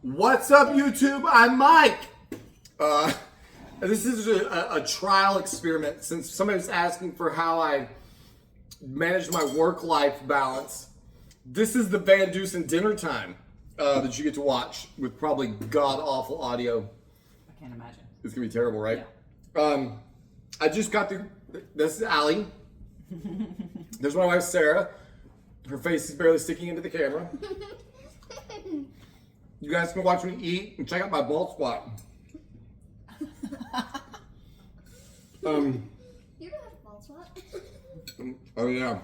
What's up, YouTube? I'm Mike. This is a trial experiment since somebody's asking for how I manage my work-life balance. This is the Van Dusen dinner time that you get to watch with probably god-awful audio. I can't imagine. It's gonna be terrible, right? Yeah. I just got through. This is Allie. There's my wife, Sarah. Her face is barely sticking into the camera. You guys can watch me eat and check out my bald spot. You don't have a bald spot. Oh yeah.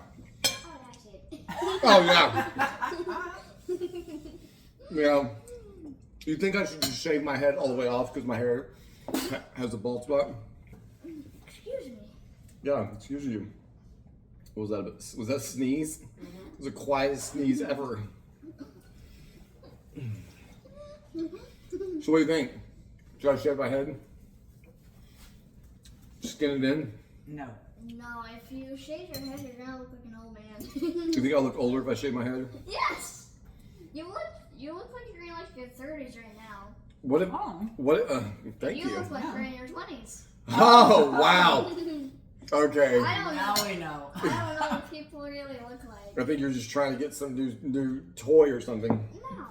Oh, that's it. Oh yeah. Yeah. You think I should just shave my head all the way off because my hair has a bald spot? Excuse me. Yeah, excuse you. What was that? Was that a sneeze? It was the quietest sneeze ever. So what do you think? Should I shave my head? Skin it in? No. No, if you shave your head, you're gonna look like an old man. Do you think I'll look older if I shave my head? Yes. You look like you're in like your 30s right now. What if? Oh. What? Thank you. You look like Yeah. you're in your 20s. Oh wow. Okay. I don't Now know. we know. I don't know what people really look like. I think you're just trying to get some new toy or something. No.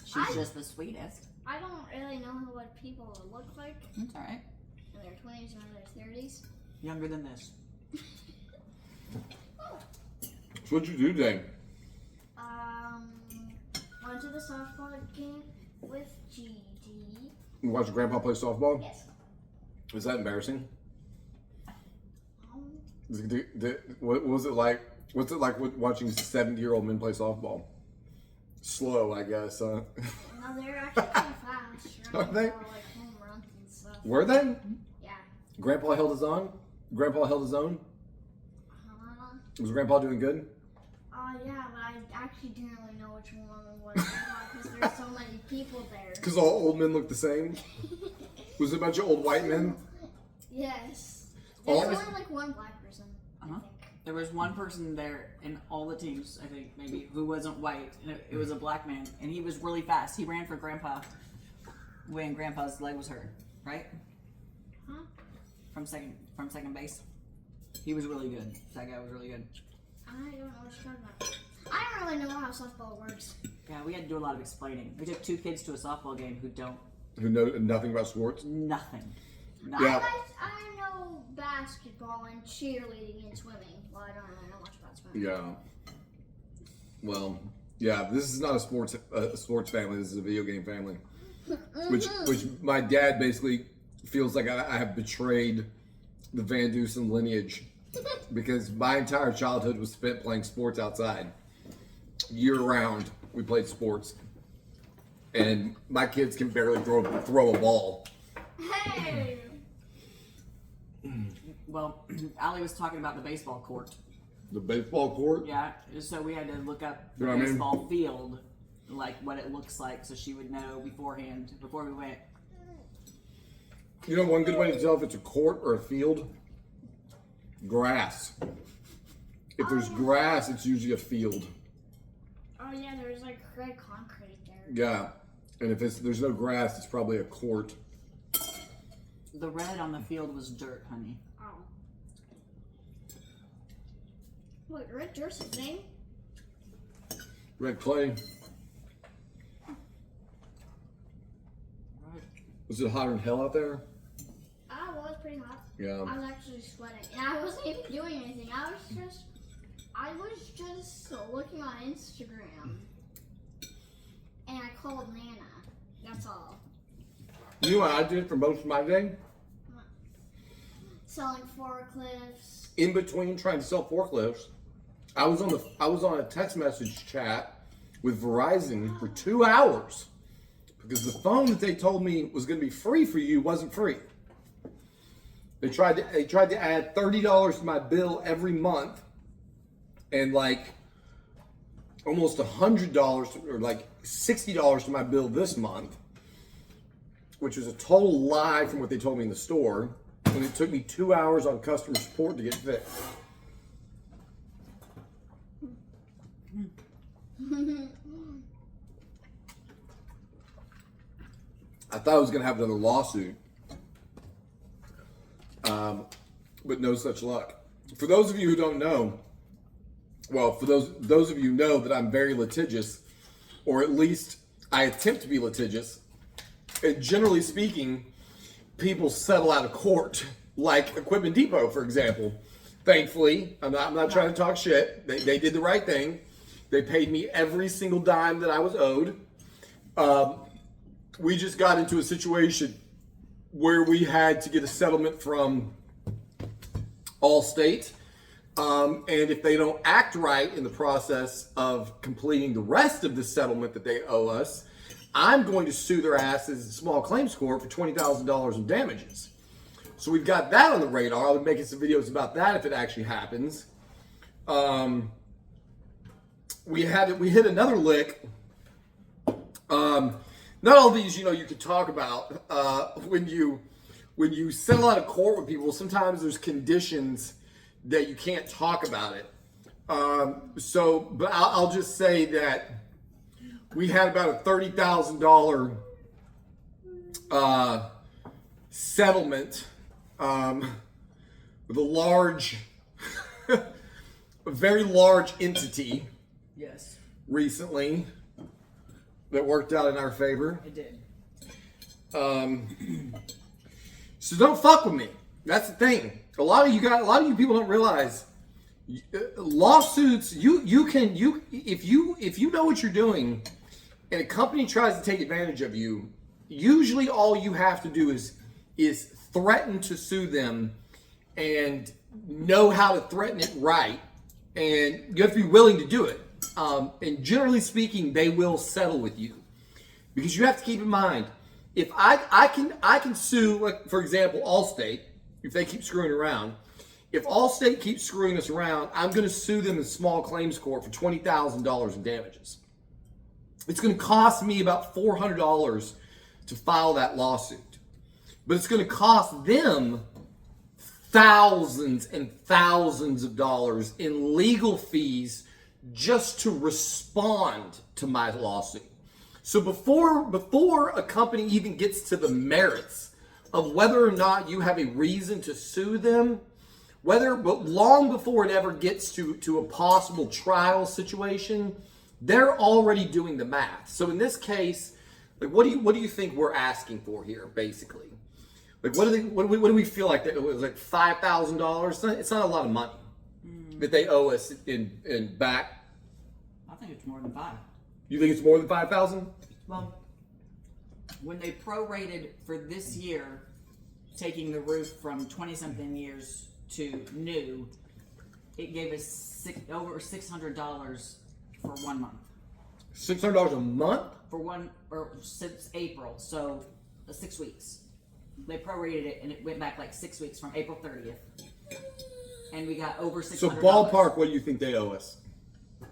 She's just the sweetest. I don't really know what people look like That's alright. in their 20s or their 30s. Younger than this. So what'd you do today? Went to the softball game with Gigi. You watch Grandpa play softball? Yes. Is that embarrassing? Um, What was it like? What's it like watching 70-year-old men play softball? Slow, I guess. no, they're actually kind of fast. Are they? Like home runs and stuff. Were they? Yeah. Grandpa held his own? Grandpa held his own? Was Grandpa doing good? Yeah, but I actually didn't really know which one was because there's so many people there. Because all old men look the same? Was it a bunch of old white men? Yes. All- There's only like one black person, I Uh-huh. think. There was one person there in all the teams, I think, maybe, who wasn't white. And it was a black man. And he was really fast. He ran for Grandpa when Grandpa's leg was hurt, right? Huh? From second base. He was really good. That guy was really good. I don't know what you're talking about. I don't really know how softball works. Yeah, we had to do a lot of explaining. We took two kids to a softball game who don't Who know nothing about sports? nothing. Yeah. I know basketball and cheerleading and swimming. Well, I don't really know much about swimming. Yeah. Well, yeah, this is not a sports family. This is a video game family. Which my dad basically feels like I have betrayed the Van Dusen lineage because my entire childhood was spent playing sports outside. Year round, we played sports. And my kids can barely throw a ball. Hey! Well, Allie was talking about the baseball court. The baseball court? Yeah, so we had to look up You the know what I mean? baseball field, like what it looks like, so she would know beforehand, before we went. You know one good way to tell if it's a court or a field? Grass. If there's grass, it's usually a field. Oh yeah, there's like red concrete there. Yeah. And if there's no grass, it's probably a court. The red on the field was dirt, honey. Oh. Wait, red dirt's his name? Red clay. Right. Was it hotter than hell out there? Oh, well, it's pretty hot. Yeah. I was actually sweating. And I wasn't even doing anything. I was just looking on Instagram. And I called Nana. That's all. You know what I did for most of my day? Selling forklifts. In between trying to sell forklifts, I was on a text message chat with Verizon for 2 hours because the phone that they told me was going to be free for you wasn't free. They tried to add $30 to my bill every month, and like almost $100 or like $60 to my bill this month, which was a total lie from what they told me in the store. And it took me 2 hours on customer support to get fixed. I thought I was going to have another lawsuit, but no such luck. For those of you who don't know, well, for those of you who know that I'm very litigious, or at least I attempt to be litigious. And generally speaking, people settle out of court, like Equipment Depot, for example. Thankfully, I'm not trying to talk shit. They did the right thing. They paid me every single dime that I was owed. We just got into a situation where we had to get a settlement from Allstate. And if they don't act right in the process of completing the rest of the settlement that they owe us, I'm going to sue their asses in small claims court for $20,000 in damages. So we've got that on the radar. I'll be making some videos about that if it actually happens. We hit another lick. Not all these, you could talk about. When you settle out of court with people, sometimes there's conditions that you can't talk about it. But I'll just say that we had about a $30,000 settlement with a very large entity. Yes. Recently, that worked out in our favor. It did. So don't fuck with me. That's the thing. A lot of you people don't realize lawsuits. If you know what you're doing, and a company tries to take advantage of you, usually all you have to do is threaten to sue them, and know how to threaten it right, and you have to be willing to do it. And generally speaking, they will settle with you, because you have to keep in mind, if I can sue, like for example, Allstate, if they keep screwing around. If Allstate keeps screwing us around, I'm going to sue them in small claims court for $20,000 in damages. It's going to cost me about $400 to file that lawsuit, but it's going to cost them thousands and thousands of dollars in legal fees just to respond to my lawsuit. So before a company even gets to the merits of whether or not you have a reason to sue them, but long before it ever gets to a possible trial situation, they're already doing the math. So in this case, like what do you think we're asking for here, basically? Like what do we feel like that it was like $5,000? It's not a lot of money that they owe us in back. I think it's more than 5. You think it's more than 5,000? Well, when they prorated for this year, taking the roof from 20-something years to new, it gave us over $600 for 1 month. $600 a month? Since April, so 6 weeks. They prorated it, and it went back like 6 weeks from April 30th. And we got over $600. So ballpark, what do you think they owe us? I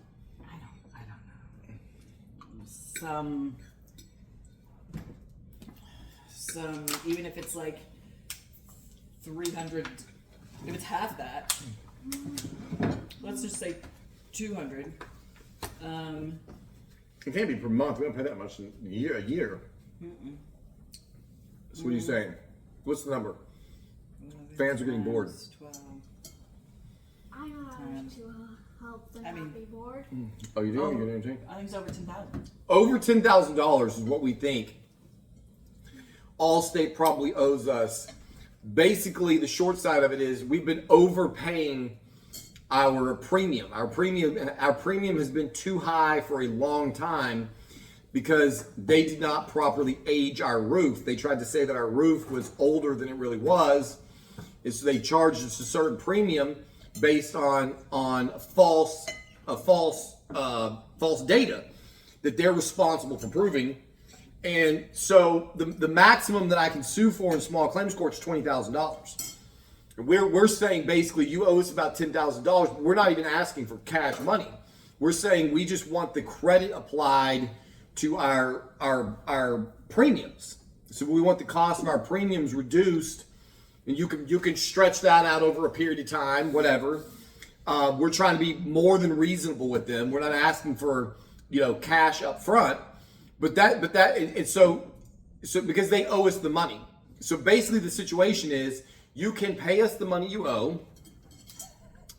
don't know. Some, even if it's like 300, if it's half that, let's just say 200. It can't be per month. We don't pay that much in a year. Mm-mm. So what are you saying? What's the number? Fans are getting bored. 12. I know how to help them not be bored. Oh, you do? You're doing anything? I think it's over 10,000. Over $10,000 is what we think Allstate probably owes us. Basically, the short side of it is we've been overpaying our premium. Our premium has been too high for a long time because they did not properly age our roof. They tried to say that our roof was older than it really was, and so they charged us a certain premium based on false data that they're responsible for proving. And so the maximum that I can sue for in small claims court is $20,000. We're saying basically you owe us about $10,000, but we're not even asking for cash money. We're saying we just want the credit applied to our premiums. So we want the cost of our premiums reduced, and you can stretch that out over a period of time, whatever. We're trying to be more than reasonable with them. We're not asking for cash up front. But so So because they owe us the money. So basically the situation is you can pay us the money you owe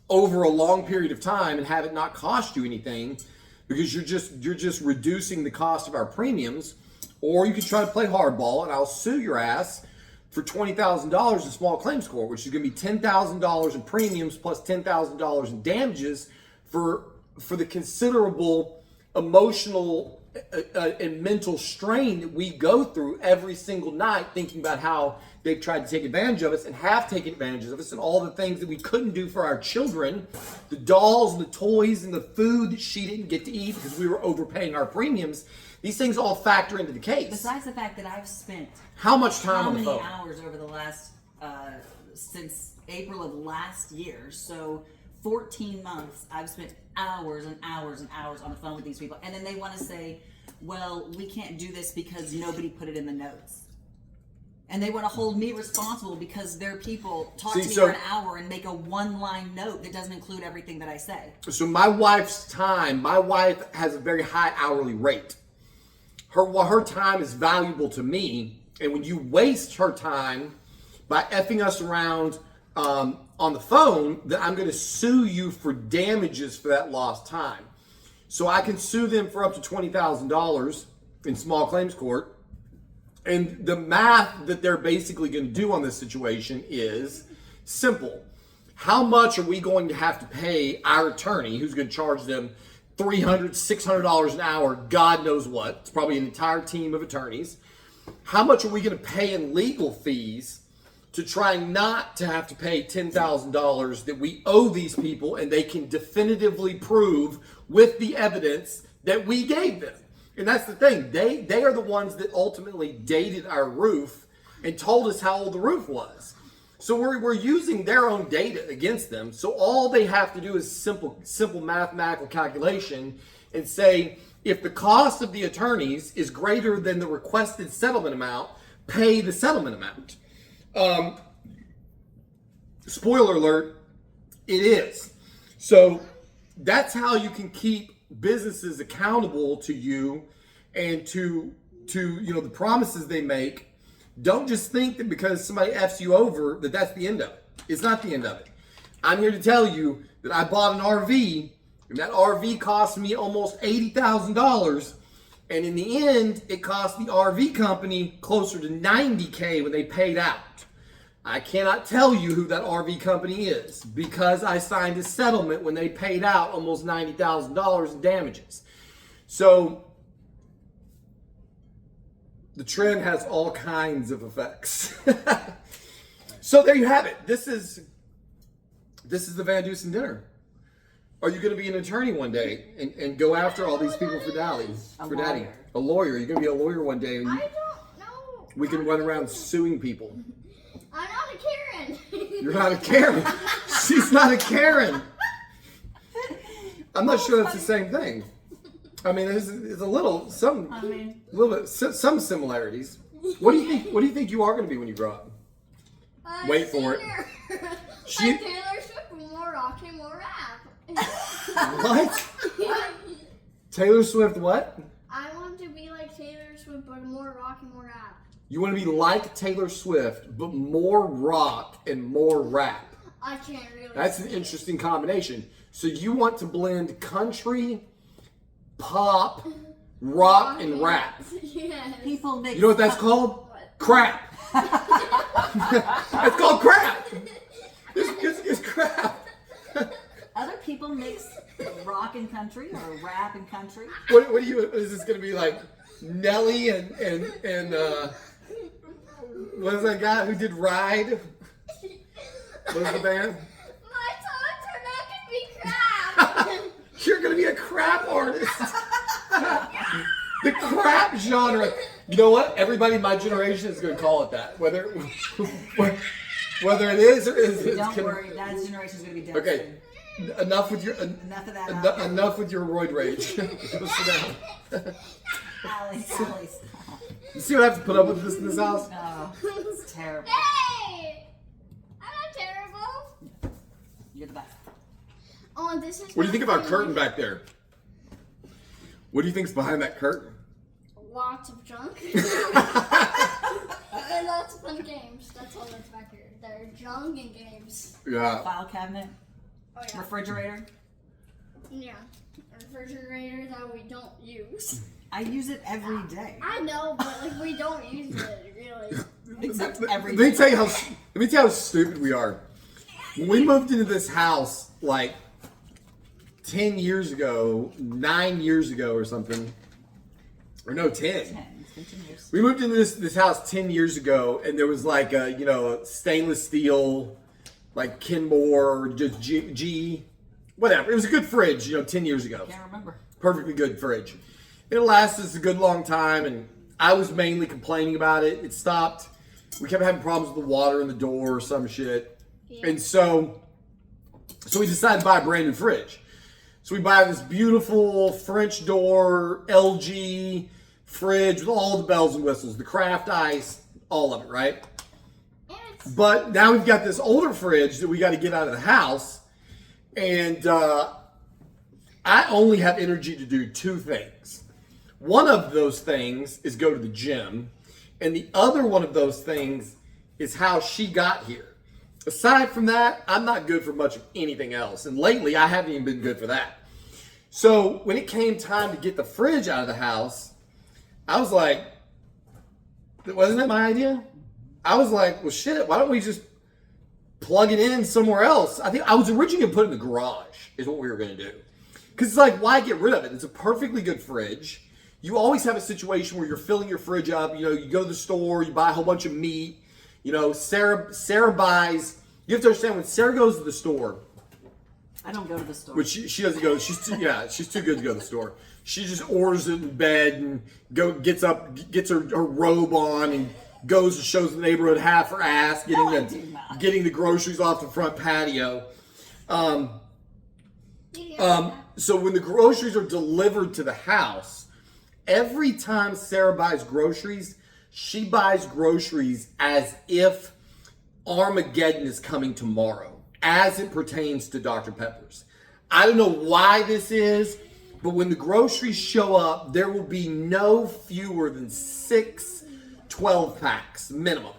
over a long period of time and have it not cost you anything because you're just reducing the cost of our premiums, or you can try to play hardball and I'll sue your ass for $20,000 in small claims court, which is going to be $10,000 in premiums plus $10,000 in damages for the considerable emotional and mental strain that we go through every single night thinking about how they've tried to take advantage of us and have taken advantage of us, and all the things that we couldn't do for our children, the dolls and the toys and the food that she didn't get to eat because we were overpaying our premiums. These things all factor into the case. Besides the fact that I've spent how much time on the phone? How many hours over the last, since April of last year, so 14 months, I've spent hours and hours and hours on the phone with these people. And then they want to say, well, we can't do this because nobody put it in the notes. And they want to hold me responsible because their people talk to me for an hour and make a one-line note that doesn't include everything that I say. So my wife's time, my wife has a very high hourly rate. Her time is valuable to me. And when you waste her time by effing us around on the phone, then I'm going to sue you for damages for that lost time. So I can sue them for up to $20,000 in small claims court. And the math that they're basically going to do on this situation is simple. How much are we going to have to pay our attorney, who's going to charge them $300, $600 an hour, God knows what. It's probably an entire team of attorneys. How much are we going to pay in legal fees to try not to have to pay $10,000 that we owe these people and they can definitively prove with the evidence that we gave them? And that's the thing. They are the ones that ultimately dated our roof and told us how old the roof was. So we're using their own data against them. So all they have to do is simple mathematical calculation and say, if the cost of the attorneys is greater than the requested settlement amount, pay the settlement amount. Spoiler alert, it is. So that's how you can keep businesses accountable to you and to the promises they make. Don't just think that because somebody F's you over that that's the end of it. It's not the end of it. I'm here to tell you that I bought an RV, and that RV cost me almost $80,000. And in the end, it cost the RV company closer to $90K when they paid out. I cannot tell you who that RV company is because I signed a settlement when they paid out almost $90,000 in damages. So the trend has all kinds of effects. So there you have it. This is the Van Dusen dinner. Are you going to be an attorney one day and go after all these people for daddy? A lawyer. You're going to be a lawyer one day. And I don't know. We can run around suing people. I'm not a Karen. You're not a Karen. She's not a Karen. I'm not sure that's the same thing. I mean, it's a little some similarities. What do you think you are going to be when you grow up? Wait for it. Like Taylor Swift, more rock and more rap. What? Taylor Swift what? I want to be like Taylor Swift, but more rock and more rap. You want to be like Taylor Swift, but more rock and more rap. I can't really. That's an interesting combination. So you want to blend country, pop, rock, and rap. Yes. People mix. You know what that's called? Crap. It's called crap. It's crap. Other people mix rock and country or rap and country. What is this going to be like? Nelly and what is that guy who did Ride? What is the band? My thoughts are not going to be crap. You're going to be a crap artist. The crap genre. You know what? Everybody in my generation is going to call it that. Whether it is or isn't. Don't worry, that generation is going to be different. Okay. Enough with your Enough of that. enough with your roid rage. Go sit down. Allie, stop. You see what I have to put up with in this house? Oh, it's terrible. Hey! I'm not terrible. You're the best. Oh, this is. What do you think of our curtain back there? What do you think's behind that curtain? lots of junk. And lots of fun games. That's all that's back here. There are junk and games. Yeah. File cabinet, Oh yeah. refrigerator. Yeah. A refrigerator that we don't use. I use it every day. I know, but like we don't use it really. Except every Let me day. tell you how stupid we are. When we moved into this house like 10 years ago, 9 years ago or something, or no, 10. It's been 10 years. We moved into this house 10 years ago, and there was like a stainless steel, like Kenmore, just G, whatever. It was a good fridge, 10 years ago. Can't remember. Perfectly good fridge. It lasted us a good long time, and I was mainly complaining about it. It stopped. We kept having problems with the water in the door or some shit. Yeah. And so we decided to buy a brand new fridge. So we buy this beautiful French door LG fridge with all the bells and whistles, the craft ice, all of it, right? And it's But now we've got this older fridge that we got to get out of the house, and I only have energy to do two things. One of those things is go to the gym, and the other one of those things is how she got here. Aside from that, I'm not good for much of anything else, and lately I haven't even been good for that. So when it came time to get the fridge out of the house, I was like, wasn't that my idea? I was like, well, shit, why don't we just plug it in somewhere else? I think I was originally going to put it in the garage is what we were going to do. Because it's like, why get rid of it? It's a perfectly good fridge. You always have a situation where you're filling your fridge up. You go to the store, you buy a whole bunch of meat. Sarah buys, you have to understand, when Sarah goes to the store, I don't go to the store. which she doesn't go, she's too good to go to the store. She just orders it in bed and gets her robe on and goes and shows the neighborhood half her ass getting the groceries off the front patio. So when the groceries are delivered to the house, every time Sarah buys groceries, she buys groceries as if Armageddon is coming tomorrow, as it pertains to Dr. Pepper's. I don't know why this is, but when the groceries show up, there will be no fewer than 6 12 packs minimum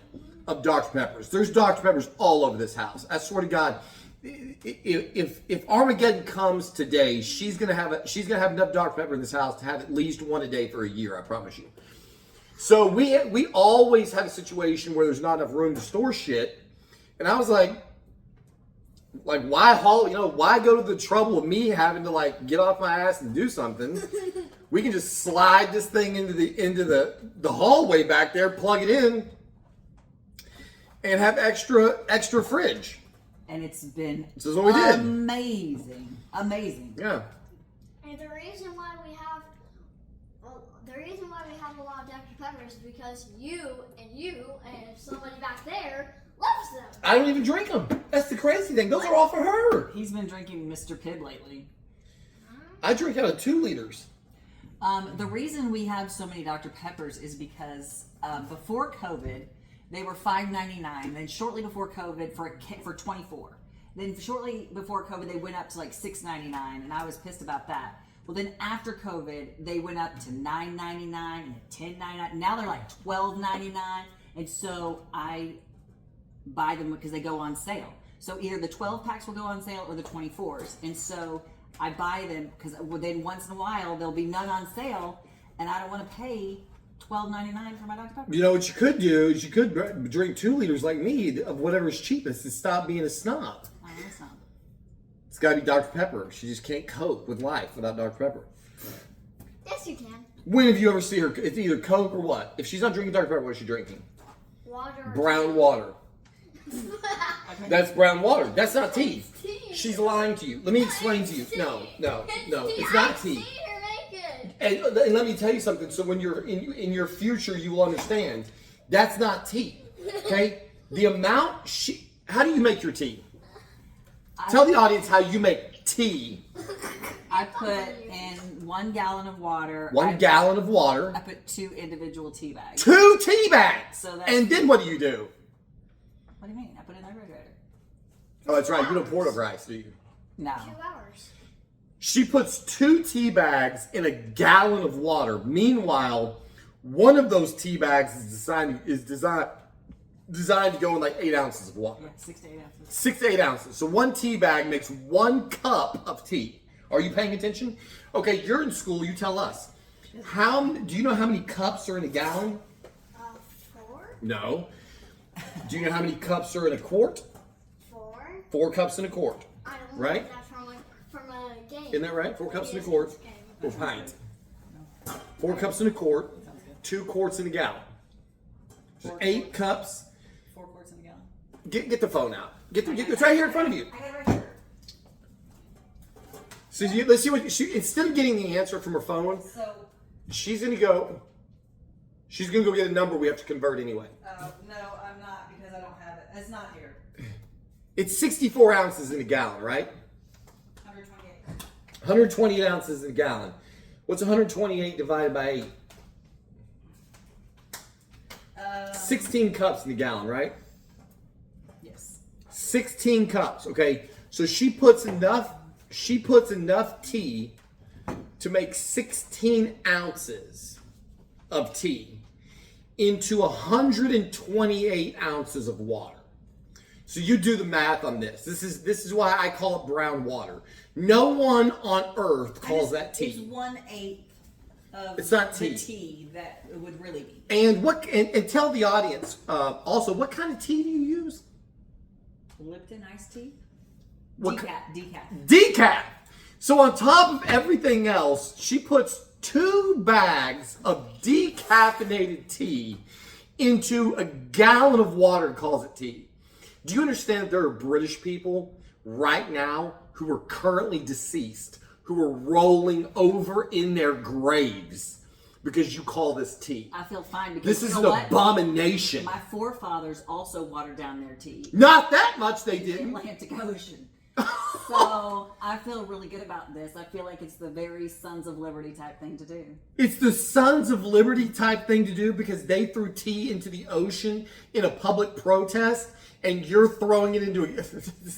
of Dr. Pepper's. There's Dr. Pepper's all over this house. I swear to God, if Armageddon comes today, she's gonna have enough Dr. Pepper in this house to have at least one a day for a year. I promise you. So we always have a situation where there's not enough room to store shit, and I was like why why go to the trouble of me having to get off my ass and do something? We can just slide this thing into the hallway back there, plug it in, and have extra fridge. And it's been This is what we did. Amazing. Yeah. And the reason why we have a lot of Dr. Peppers is because you and somebody back there loves them. I don't even drink them. That's the crazy thing. Those are all for her. He's been drinking Mr. Pibb lately. I drink out of 2 liters. The reason we have so many Dr. Peppers is because before COVID, they were $5.99. Then shortly before COVID, for 24. Then shortly before COVID, they went up to $6.99, and I was pissed about that. Well, then after COVID, they went up to $9.99 and $10.99. Now they're $12.99, and so I buy them because they go on sale. So either the 12 packs will go on sale or the 24s, and so I buy them because then once in a while there'll be none on sale, and I don't want to pay $12.99 for my Dr. Pepper. You know what you could do is you could drink 2 liters like me of whatever's cheapest and stop being a snob. I am a snob. It's got to be Dr. Pepper. She just can't cope with life without Dr. Pepper. Yes, you can. When have you ever seen her? It's either Coke or what? If she's not drinking Dr. Pepper, what is she drinking? Water. Brown water. That's brown water. That's not tea. She's lying to you. Let me explain to you. No. It's not tea. I've seen her make it. And let me tell you something. So when you're in your future, you will understand. That's not tea. Okay? The amount how do you make your tea? Tell the audience how you make tea. I put in 1 gallon of water. 1 gallon of water. I put 2 individual tea bags. 2 tea bags. So that's, and then what do? What do you mean? I put it in the refrigerator. Oh, that's right. You don't pour it over ice, do you? No. 2 hours. She puts 2 tea bags in a gallon of water. Meanwhile, One of those tea bags is designed to go in like 8 ounces of water. Yeah, 6 to 8 ounces. 6 to 8 ounces. So one tea bag makes 1 cup of tea. Are you paying attention? Okay, you're in school. You tell us. Do you know how many cups are in a gallon? 4. No. Do you know how many cups are in a quart? 4. 4 cups in a quart. I don't know. Right? That's from a game. Isn't that right? 4 cups in a quart. Or pint. 4 cups in a quart. 2 quarts in a gallon. So 8 cups. 4 quarts in a gallon. Get the phone out. It's right here in front of you. I got it right here. So let's see what instead of getting the answer from her phone, So, she's gonna go get a number we have to convert anyway. no, I'm not because I don't have it. It's not here. It's 64 ounces in a gallon, right? 128. 128 ounces in a gallon. What's 128 divided by 8? 16 cups in a gallon, right? Yes. 16 cups. Okay, so she puts enough tea to make 16 ounces of tea into 128 ounces of water. So you do the math on this. This is why I call it brown water. No one on earth calls that tea. It's 1/8 of It's not the tea. tea that it would really be. And tell the audience also what kind of tea do you use? Lipton iced tea? What Decaf. Decaf. So on top of everything else, she puts 2 bags of decaffeinated tea into a gallon of water and calls it tea. Do you understand that there are British people right now who are currently deceased, who are rolling over in their graves because you call this tea? I feel fine because This you is know an what? abomination. My forefathers also watered down their tea. Not that much they in the didn't. Atlantic Ocean. So I feel really good about this. I feel like it's the very Sons of Liberty type thing to do. It's the Sons of Liberty type thing to do because they threw tea into the ocean in a public protest, and you're throwing it into a... Do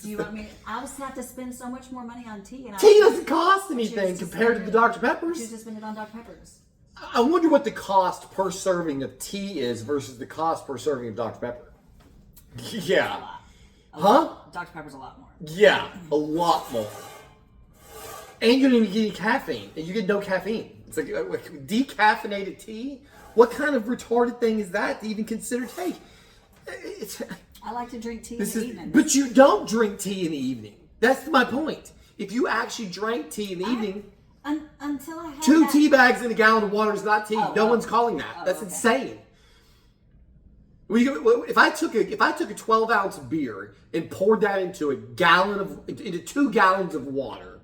you want me? I just have to spend so much more money on tea, and Tea doesn't cost anything Choose to compared to spend the it- Dr. choose Peppers. to spend it on Dr. Peppers. I wonder what the cost per serving of tea is versus the cost per serving of Dr. Pepper. Yeah. Huh? Dr. Pepper's a lot more. Yeah, a lot more. And you don't even get any caffeine. And you get no caffeine. It's like decaffeinated tea? What kind of retarded thing is that to even consider take? It's... I like to drink tea in the evening. But you don't drink tea in the evening. That's my point. If you actually drank tea in the evening, until I had 2 that, tea bags in a gallon of water is not tea. Oh, No oh. one's calling that. Oh, That's okay. insane. If I took a 12-ounce beer and poured that into 2 gallons of water,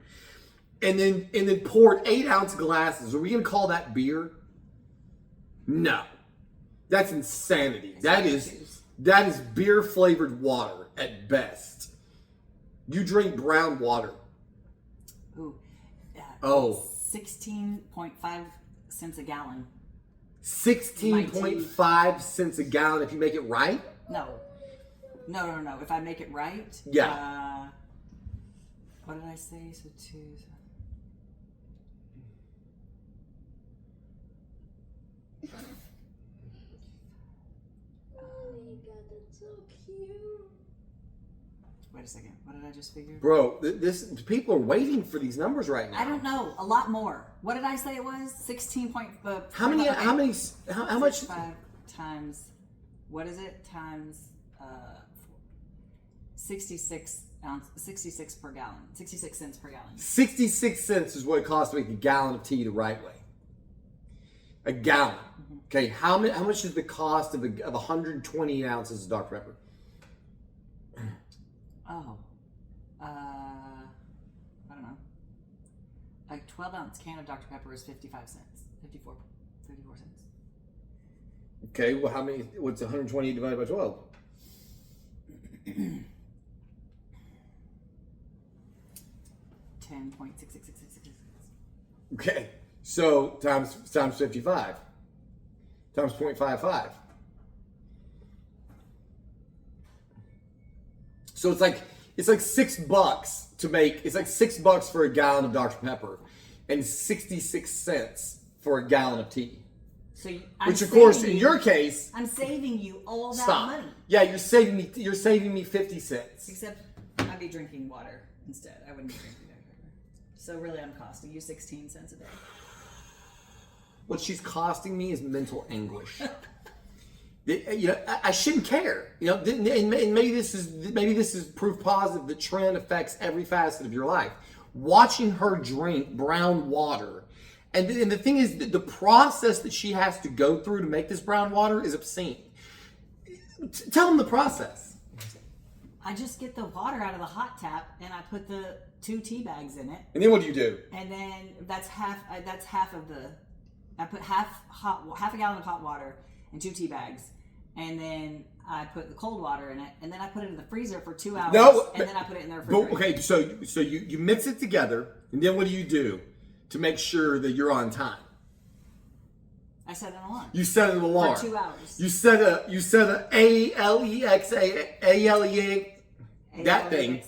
and then poured 8-ounce glasses, are we gonna call that beer? No, that's insanity. That is beer flavored water at best. You drink brown water. Ooh, Oh. 16.5 cents a gallon. 16.5 cents a gallon if you make it right? No. If I make it right, Yeah. What did I say? So 2. Oh my god, that's so cute. Wait a second. What did I just figure? Bro, people are waiting for these numbers right now. I don't know. A lot more. What did I say it was? 16. How much? 5 times. What is it? Times 66 per gallon. 66 cents per gallon. 66 cents is what it costs to make a gallon of tea the right way. A gallon. Okay, how much is the cost of 128 ounces of Dr. Pepper? Oh. I don't know. A 12-ounce can of Dr. Pepper is 55 cents. 54 cents. Okay, well, what's 128 divided by 12? 10.6666. Okay, so times 55 times 0.55. So it's like $6 to make. It's like $6 for a gallon of Dr. Pepper, and 66 cents for a gallon of tea. So which of course, in your case, I'm saving you all that stop. money. Yeah, you're saving me 50 cents. Except I'd be drinking water instead. I wouldn't be drinking that. So really, I'm costing you 16 cents a day. What she's costing me is mental anguish. You know, I shouldn't care. You know, and maybe this is proof positive that trend affects every facet of your life. Watching her drink brown water, and the thing is, the process that she has to go through to make this brown water is obscene. Tell them the process. I just get the water out of the hot tap and I put the 2 tea bags in it. And then what do you do? And then that's half of the. I put half a gallon of hot water and 2 tea bags, and then I put the cold water in it, and then I put it in the freezer for 2 hours. No, and then I put it in the refrigerator. Okay, so you mix it together, and then what do you do to make sure that you're on time? I set an alarm. You set an alarm for 2 hours. You set a ALEXA that thing.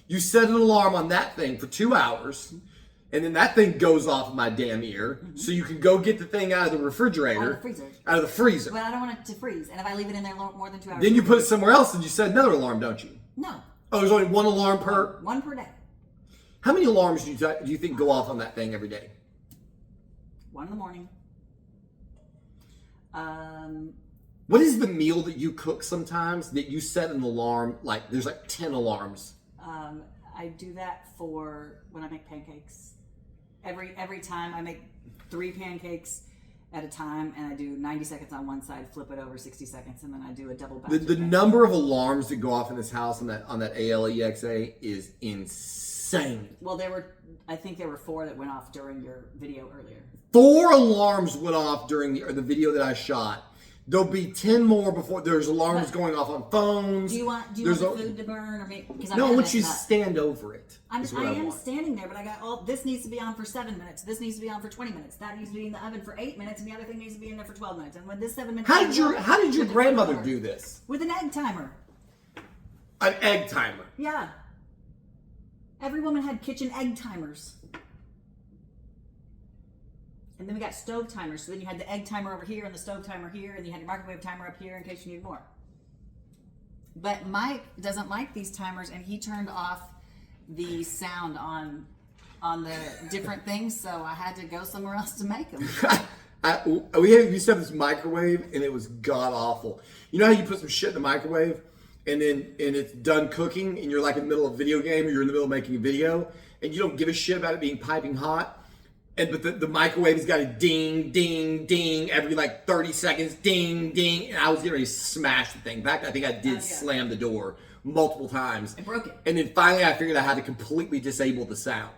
You set an alarm on that thing for 2 hours. And then that thing goes off of my damn ear, so you can go get the thing out of the refrigerator. Out of the freezer. Out of the freezer. But I don't want it to freeze. And if I leave it in there more than 2 hours... Then you put it somewhere else and you set another alarm, don't you? No. Oh, there's only one alarm per... One per day. How many alarms do you think go off on that thing every day? 1 in the morning. What is the meal that you cook sometimes that you set an alarm, like there's like 10 alarms? I do that for when I make pancakes. Every time I make 3 pancakes at a time, and I do 90 seconds on one side, flip it over 60 seconds, and then I do a double batch. The number of alarms that go off in this house on that ALEXA is insane. Well, I think there were 4 that went off during your video earlier. 4 alarms went off during the video that I shot. There'll be 10 more before. There's alarms going off on phones. Do you want the food to burn, or maybe? No, I want you to stand over it. I am standing there, but I got this needs to be on for 7 minutes. This needs to be on for 20 minutes. That needs to be in the oven for 8 minutes, and the other thing needs to be in there for 12 minutes. And when this 7 minutes, how did your grandmother do this? With an egg timer. An egg timer. Yeah. Every woman had kitchen egg timers. And then we got stove timers. So then you had the egg timer over here and the stove timer here, and you had your microwave timer up here in case you need more. But Mike doesn't like these timers, and he turned off the sound on the different things, so I had to go somewhere else to make them. We used to have this microwave, and it was god awful. You know how you put some shit in the microwave, and it's done cooking, and you're like in the middle of a video game, or you're in the middle of making a video, and you don't give a shit about it being piping hot. But the microwave has got a ding, ding, ding every like 30 seconds, ding, ding. And I was getting ready to smash the thing. In fact, I think I did slam the door multiple times. It broke it. And then finally I figured out how to completely disable the sound.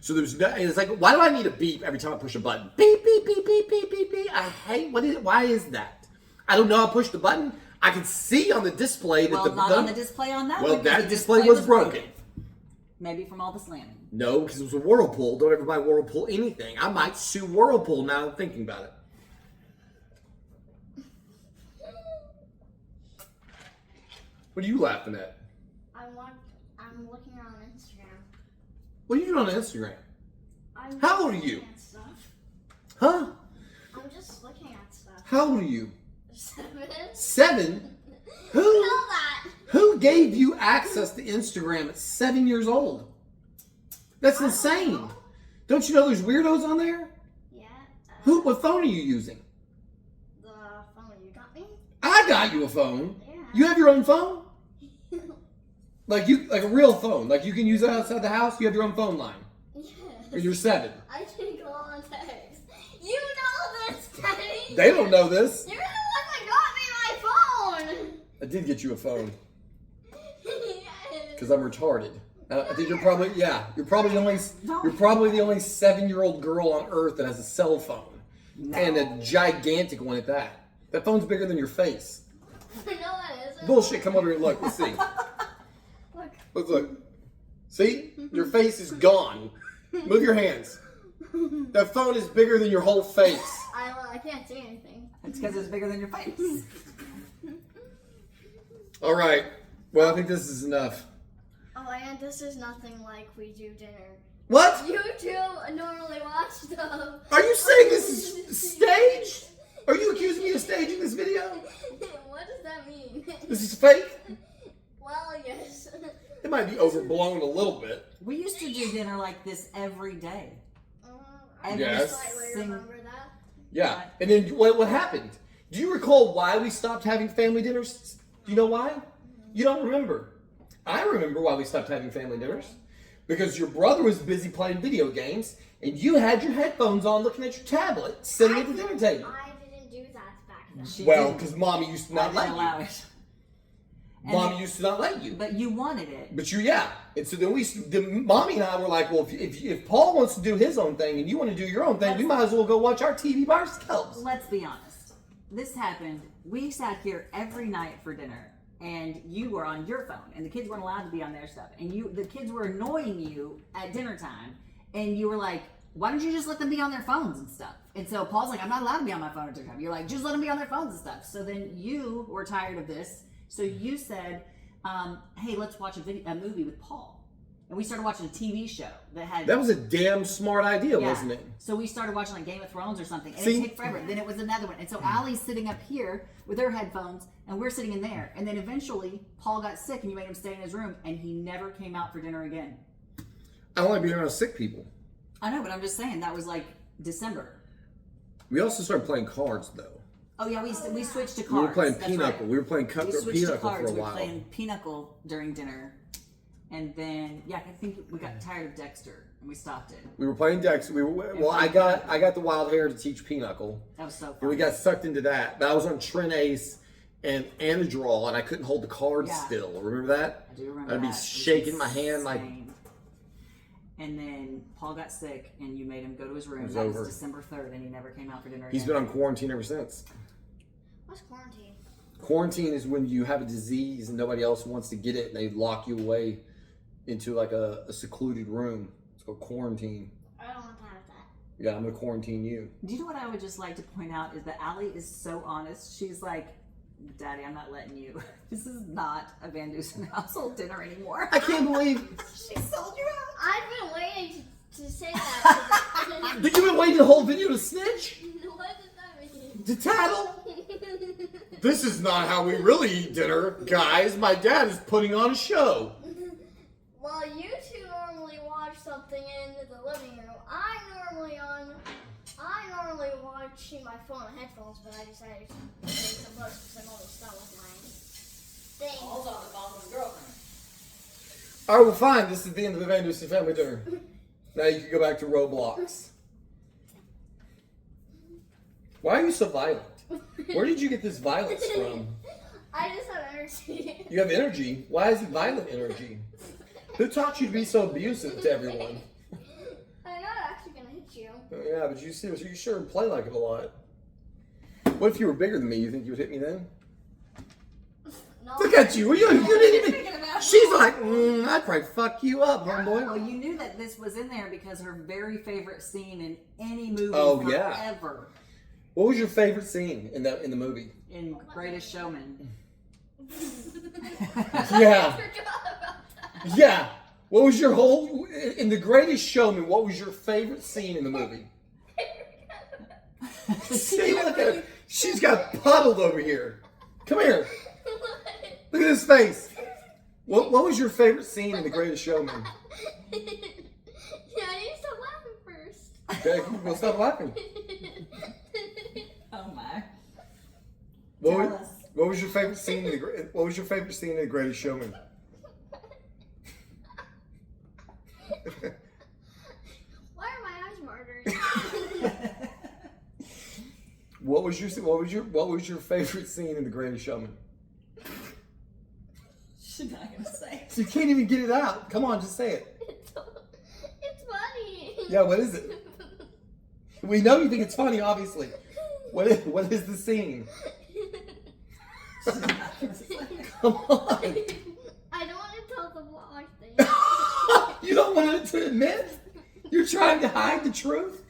So there's no, and it's like, why do I need a beep every time I push a button? Beep, beep, beep, beep, beep, beep, beep. I hate, why is that? I don't know how to push the button. I can see on the display that on the display on that one. Well, that display was broken. Maybe from all the slamming. No, because it was a Whirlpool. Don't ever buy Whirlpool anything. I might sue Whirlpool now I'm thinking about it. What are you laughing at? I'm looking on Instagram. What are you doing on Instagram? I'm How old are looking you? at stuff. Huh? I'm just looking at stuff. How old are you? 7. 7? You know that. Who gave you access to Instagram at 7 years old? That's insane. know. Don't you know there's weirdos on there? Yeah. What phone are you using? The phone you got me? I got you a phone. Yeah. You have your own phone? Like a real phone. Like you can use it outside the house? You have your own phone line. Yes. Or you're 7. I can go on text. You know this, Teddy. They don't know this. You're the one that got me my phone. I did get you a phone. Yes. Because I'm retarded. I think you're probably the only 7-year-old girl on earth that has a cell phone. No. And a gigantic one at that. That phone's bigger than your face. No, it isn't. Bullshit, come over here and look. Let's see. Look. See? Your face is gone. Move your hands. That phone is bigger than your whole face. I can't see anything. It's because it's bigger than your face. All right. Well, I think this is enough. Oh, and this is nothing like we do dinner. What? You two normally watch stuff. Are you saying this is staged? this video? What does that mean? This is fake? Well, yes. It might be overblown a little bit. We used to do dinner like this every day. I Yes. slightly remember that. Yeah. And then what happened? Do you recall why we stopped having family dinners? Do you know why? You don't remember. I remember why we stopped having family dinners. Because your brother was busy playing video games, and you had your headphones on looking at your tablet, sitting at the dinner table. I didn't do that back then. She Well, didn't. because Mommy used to I not didn't let allow you. it. And Mommy then- used to not let you. But you wanted it. But yeah. And so then Mommy and I were like, well, if Paul wants to do his own thing and you want to do your own thing, we might as well go watch our TV by ourselves. Let's be honest. This happened. We sat here every night for dinner, and you were on your phone, and the kids weren't allowed to be on their stuff, and the kids were annoying you at dinner time, and you were like, why don't you just let them be on their phones and stuff? And so Paul's like, I'm not allowed to be on my phone at dinner time. You're like, just let them be on their phones and stuff. So then you were tired of this, so you said, hey, let's watch a movie with Paul. And we started watching a TV show That was a damn smart idea, wasn't it? So we started watching like Game of Thrones or something, and See? it took forever. Then it was another one, and so Allie's sitting up here with her headphones, and we're sitting in there. And then eventually, Paul got sick, and you made him stay in his room, and he never came out for dinner again. I don't like being around sick people. I know, but I'm just saying that was like December. We also started playing cards, though. Oh yeah, we switched to cards. We were playing That's Pinochle. right. We were playing We switched to Pinochle cards. for a We were while. playing Pinochle during dinner, and then I think we got tired of Dexter, and we stopped it. We were playing Dex. I got the wild hair to teach Pinochle. That was so fun. And we got sucked into that. But I was on Trin Ace and a draw, and I couldn't hold the cards Yeah. still. Remember that? I do remember I'd be that. It was shaking my hand like. insane. And then Paul got sick, and you made him go to his room. It was That over. was December 3rd, and he never came out for dinner He's again. been on quarantine ever since. What's quarantine? Quarantine is when you have a disease and nobody else wants to get it, and they lock you away into like a secluded room. It's called quarantine. I don't want to have that. Yeah, I'm gonna quarantine you. Do you know what I would just like to point out is that Allie is so honest. She's like, Daddy, I'm not letting you. This is not a Van Dusen household dinner anymore. I can't believe. She sold you out. I've been waiting to say that. Did you been waiting the whole video to snitch? What does that mean? To tattle? This is not how we really eat dinner, guys. My dad is putting on a show. Well, you two normally watch something in the living room. I'm normally watching my phone on headphones, but I decided to take some books because I'm almost done with my thing. Paul's on the phone with his girlfriend. All right, well, fine. This is the end of the Van Dusen family dinner. Now you can go back to Roblox. Why are you so violent? Where did you get this violence from? I just have energy. You have energy. Why is it violent energy? Who taught you to be so abusive to everyone? I'm not actually gonna hit you. Yeah, but you sure play like it a lot. What if you were bigger than me? You think you would hit me then? No. Look at you. You didn't even. She's like, I'd probably fuck you up, homeboy. Well, you knew that this was in there because her very favorite scene in any movie Oh, yeah. forever What was your favorite scene in the movie? in Greatest Showman. Yeah. I forgot about that. Yeah. What was your whole in The Greatest Showman? What was your favorite scene in the movie? See, look at her. She's got puddled over here. Come here. Look at his face. What was your favorite scene in The Greatest Showman? Yeah, I need to stop laughing first. Okay, well, stop laughing. Oh my. What Tell us. was your favorite scene in What was your favorite scene in The Greatest Showman? Why are my eyes watering? What was your favorite scene in The Greatest Showman? She's not gonna say. You can't even get it out. Come on, just say it. It's funny. Yeah, what is it? We know you think it's funny, obviously. What is the scene? Come on. I don't want to tell the vlog thing. You don't want to admit? You're trying to hide the truth?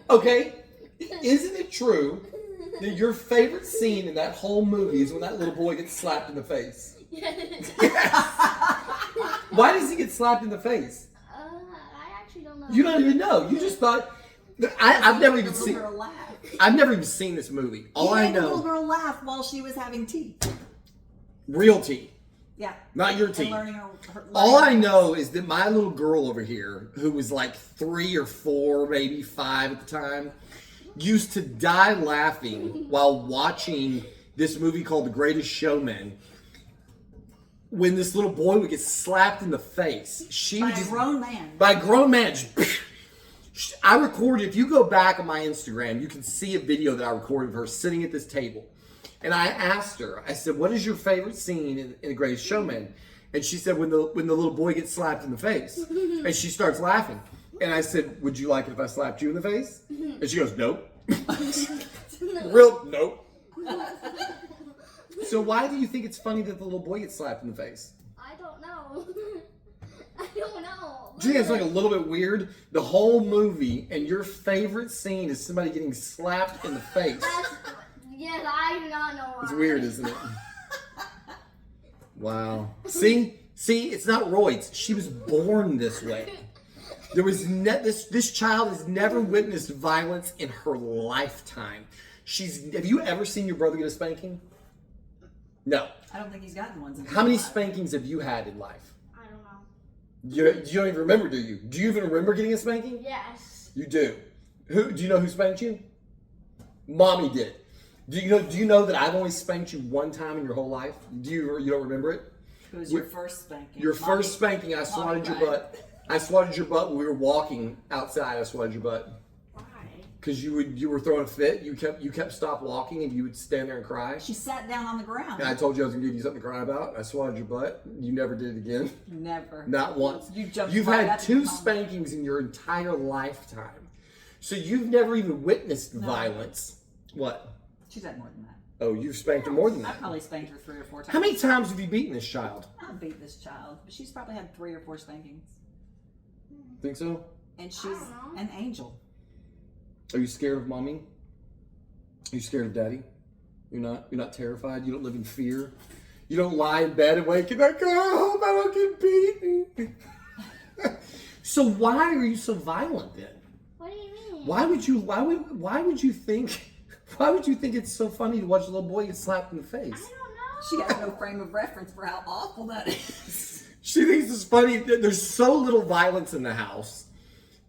Okay. Isn't it true that your favorite scene in that whole movie is when that little boy gets slapped in the face? Yes. Why does he get slapped in the face? I actually don't know. You don't even know. You just thought I've never Made even the little seen. girl laugh. I've never even seen this movie. All He I made the little know, girl laugh while she was having tea. real tea, Yeah. not your And tea. learning her All I know is that my little girl over here, who was like 3 or 4, maybe 5 at the time, used to die laughing while watching this movie called The Greatest Showman. When this little boy would get slapped in the face, she by would a just grown man. by a grown man. I recorded. If you go back on my Instagram, you can see a video that I recorded of her sitting at this table, and I asked her. I said, "What is your favorite scene in The Greatest Showman?" And she said, "When the little boy gets slapped in the face," and she starts laughing. And I said, "Would you like it if I slapped you in the face?" And she goes, "Nope." Real nope. So why do you think it's funny that the little boy gets slapped in the face? I don't know. I don't know. Do you think it's like a little bit weird? The whole movie and your favorite scene is somebody getting slapped in the face. Yes, I do not know why. It's weird, isn't it? Wow. See, it's not roids. She was born this way. There was this child has never witnessed violence in her lifetime. Have you ever seen your brother get a spanking? No. I don't think he's gotten one. How many spankings have you had in life? I don't know. You don't even remember, do you? Do you even remember getting a spanking? Yes. You do. Do you know who spanked you? Mommy did. Do you know that I've only spanked you one time in your whole life? You don't remember it? It was your first spanking. Your first spanking, I swatted your butt. I swatted your butt when we were walking outside. I swatted your butt. Why? Because you were throwing a fit. You kept stop walking and you would stand there and cry. She sat down on the ground. And I told you I was gonna give you something to cry about. I swatted your butt. You never did it again. Never. Not once. You've right had up 2 to the spankings in your entire lifetime. So you've never even witnessed violence. What? She's had more than that. Oh, you've spanked her more than I that. probably spanked her 3 or 4 times. How many times have you beaten this child? I beat this child, but she's probably had 3 or 4 spankings. Think so? And she's don't know. an angel. Are you scared of mommy? Are you scared of daddy? You're not terrified? You don't live in fear? You don't lie in bed and wake and like, oh, I hope I don't get beaten. So why are you so violent then? What do you mean? Why would you think it's so funny to watch a little boy get slapped in the face? I don't know. She has no frame of reference for how awful that is. She thinks it's funny. There's so little violence in the house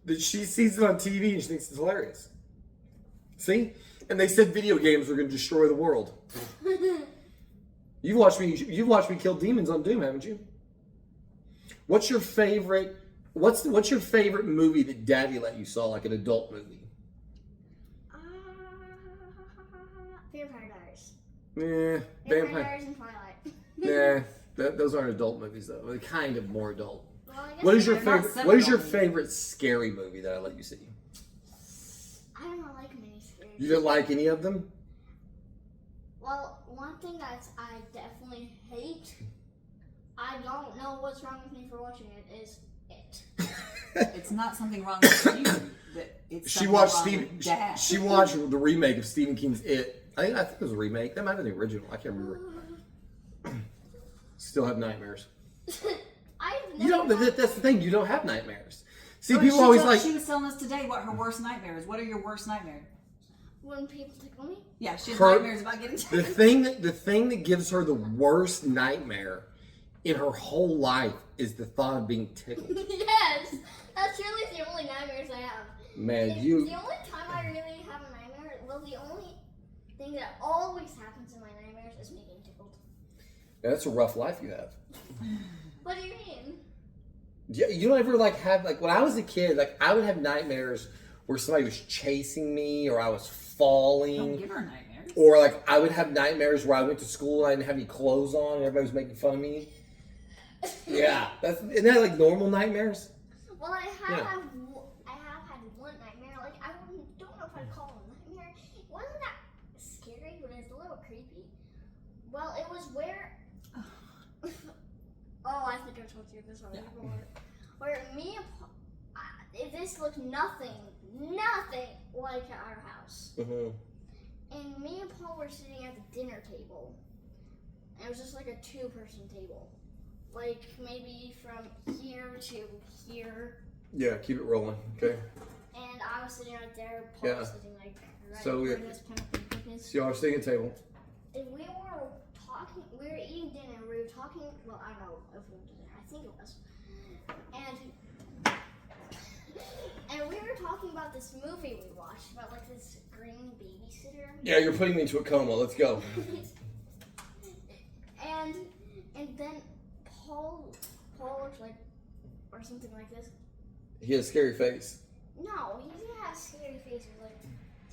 that she sees it on TV and she thinks it's hilarious. See? And they said video games were going to destroy the world. You've watched me kill demons on Doom, haven't you? What's your favorite movie that Daddy let you saw, like an adult movie? Vampire Diaries. Vampire. Diaries and Twilight. Those aren't adult movies though. They're kind of more adult. Well, I guess What is your they're not favorite? What is your seminal. favorite scary movie that I let you see? I don't like mini scares. You didn't like any of them? Well, one thing that I definitely hate, I don't know what's wrong with me for watching it, is it. It's not something wrong with you. But it's She something watched wrong Stephen. with Dad. She watched the remake of Stephen King's It. I think it was a remake. That might have been the original. I can't remember. Still have nightmares. I've never You don't. had- That's the thing. You don't have nightmares. See, But people she always told- like. She was telling us today what her worst nightmare is. What are your worst nightmares? when people tickle me. Yeah, she has Her- nightmares about getting The thing that gives her the worst nightmare in her whole life is the thought of being tickled. Yes, that's really the only nightmares I have. Man, The only time I really have a nightmare, well, the only thing that always happens in my nightmares is me getting tickled. that's a rough life you have. What do you mean? Yeah, you don't ever have when I was a kid, I would have nightmares where somebody was chasing me or I was Don't falling. give her nightmares. Or I would have nightmares where I went to school and I didn't have any clothes on and everybody was making fun of me. Yeah, isn't that like normal nightmares? Well, I have Yeah. had one nightmare. I don't know if I'd call it a nightmare. It wasn't that scary, but it's a little creepy. Well, it was where. Oh, I think I told you this already before. Where me and this looked nothing like our house. Mm-hmm. And me and Paul were sitting at the dinner table. And it was just like a 2-person table. Like maybe from here to here. Yeah, keep it rolling, okay? And I was sitting right there, Paul Yeah. was sitting like right So, where yeah. this pumpkin cookies. So y'all are sitting at the table. And we were talking, we were eating dinner, we were talking, well, I don't know if we were dinner, I think it was. And we were talking about this movie we watched, about like this green babysitter. Yeah, you're putting me into a coma. Let's go. and then Paul looked like, or something like this. He has a scary face. No, he didn't have scary faces,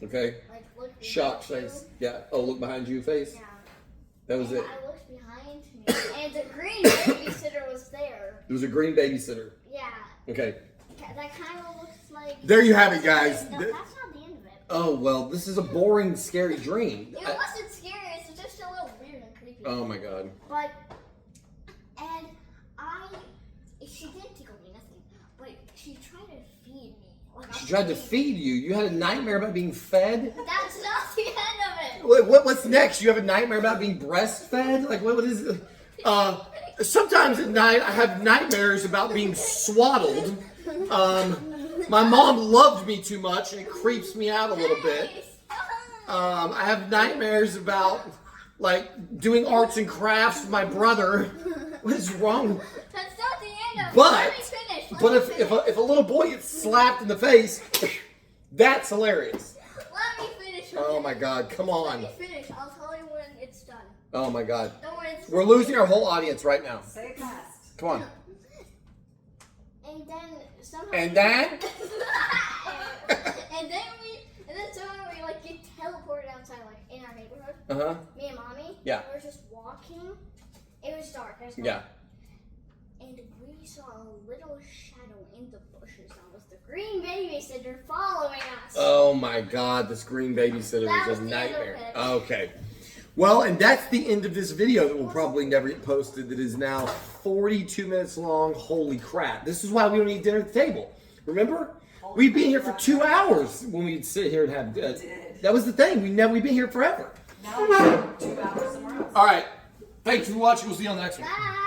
Okay. like look behind Shocked you. face. Yeah. Oh, look behind you face. Yeah. That was And it. I looked behind me, and the green babysitter was there. There was a green babysitter. Yeah, Okay. that kind of looks like. There you have it, guys. No, that's not the end of it. Oh, well, this is a boring, scary dream. It wasn't scary. It's just a little weird and creepy. Oh, my God. But she didn't tickle me, nothing. But she tried to feed me. Like, She tried to feed you. You had a nightmare about being fed? That's not the end of it. What's next? You have a nightmare about being breastfed? Like, what is it? Sometimes at night, I have nightmares about being swaddled. My mom loved me too much, and it creeps me out a little bit. I have nightmares about, like, doing arts and crafts with my brother. What is wrong? That's not the end of it. But, Let me finish. but if a little boy gets slapped in the face, that's hilarious. Let me finish. Oh my God, come on. Let me finish. I'll tell you when it's done. Oh my God. Don't worry. We're losing our whole audience right now. Say it fast. Come on. And then somehow. And then? and then somehow we like get teleported outside, like in our neighborhood. Uh-huh. Me and mommy. Yeah. We were just walking. It was dark. There's no Yeah. And we saw a little shadow in the bushes. That was the green babysitter following us. Oh my God, this green babysitter That was was a the end of nightmare. it. Okay. Well, and that's the end of this video that will probably never get posted. That is now 42 minutes long. Holy crap. This is why we don't eat dinner at the table. Remember? We'd be here for 2 hours when we'd sit here and have that was the thing. We'd be here forever. Now we have 2 hours somewhere else. All right. Thanks for watching. We'll see you on the next one. Bye.